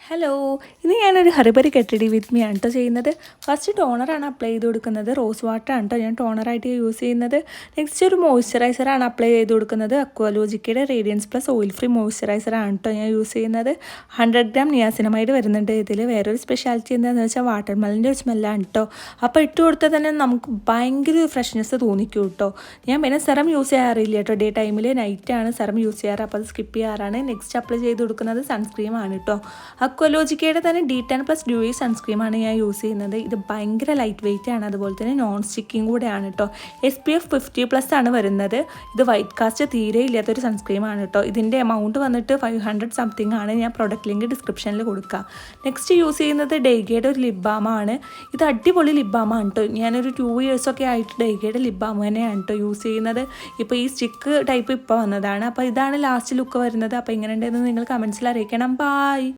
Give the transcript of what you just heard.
Hello, ഇന്ന് ഞാനൊരു hurry-burry കെട്ടടി with me ആണ് കേട്ടോ ചെയ്യുന്നത്. ഫസ്റ്റ് ടോണറാണ് അപ്ലൈ ചെയ്ത് കൊടുക്കുന്നത്. റോസ് വാട്ടറാണ് കേട്ടോ ഞാൻ ടോണറായിട്ട് യൂസ് ചെയ്യുന്നത്. നെക്സ്റ്റ് ഒരു മോയ്സ്ചറൈസറാണ് അപ്ലൈ ചെയ്ത് കൊടുക്കുന്നത്. അക്വാലോജിക്കയുടെ റേഡിയൻസ് പ്ലസ് ഓയിൽ ഫ്രീ മോയ്സ്ചറൈസറാണ് കേട്ടോ ഞാൻ യൂസ് ചെയ്യുന്നത്. 100 ഗ്രാം നിയാസിനമൈഡ് വരുന്നുണ്ട് ഇതിൽ. വേറൊരു സ്പെഷ്യാലിറ്റി എന്താണെന്ന് വെച്ചാൽ വാട്ടർമെലൻ്റെ ഒരു സ്മെല്ലാണ് കേട്ടോ. അപ്പോൾ ഇട്ട് കൊടുത്താൽ തന്നെ നമുക്ക് ഭയങ്കര ഫ്രഷ്നെസ് തോന്നിക്കും കേട്ടോ. ഞാൻ പിന്നെ സെറം യൂസ് ചെയ്യാറില്ല കേട്ടോ. ഡേ ടൈമിൽ നൈറ്റാണ് സെറം യൂസ് ചെയ്യാറ്. അപ്പോൾ അത് സ്കിപ്പ് ചെയ്യാറാണ്. നെക്സ്റ്റ് അപ്ലൈ ചെയ്ത് കൊടുക്കുന്നത് സൺസ്ക്രീമാണ് കേട്ടോ. അക്വാലോജിക്കയുടെ തന്നെ D10 പ്ലസ് ഡ്യൂയി സൺസ്ക്രീമാണ് ഞാൻ യൂസ് ചെയ്യുന്നത്. ഇത് ഭയങ്കര ലൈറ്റ് വെയിറ്റ് ആണ്, അതുപോലെ തന്നെ നോൺ സ്റ്റിക്കിങ് കൂടെയാണ് കേട്ടോ. SPF 50+ ആണ് വരുന്നത്. ഇത് വൈറ്റ് കാസ്റ്റ് തീരെ ഇല്ലാത്തൊരു സൺസ്ക്രീമാണ് കേട്ടോ. ഇതിൻ്റെ എമൗണ്ട് വന്നിട്ട് 500 സംതിങ് ആണ്. ഞാൻ പ്രൊഡക്റ്റ് ലിങ്ക് ഡിസ്ക്രിപ്ഷനിൽ കൊടുക്കാം. നെക്സ്റ്റ് യൂസ് ചെയ്യുന്നത് ഡെയ്ഗയുടെ ഒരു ലിപ് ബാമാണ്. ഇത് അടിപൊളി ലിപ് ബാമാണ് കേട്ടോ. ഞാനൊരു 2 years ഒക്കെ ആയിട്ട് ഡെയ്ഗയുടെ ലിപ് ബാം തന്നെയാണ് കേട്ടോ യൂസ് ചെയ്യുന്നത്. ഇപ്പോൾ ഈ സ്റ്റിക്ക് ടൈപ്പ് ഇപ്പോൾ വന്നതാണ്. അപ്പോൾ ഇതാണ് ലാസ്റ്റ് ലുക്ക് വരുന്നത്. അപ്പോൾ എങ്ങനെ ഉണ്ടെന്ന് നിങ്ങൾ കമൻസിൽ അറിയിക്കണം. ബൈ.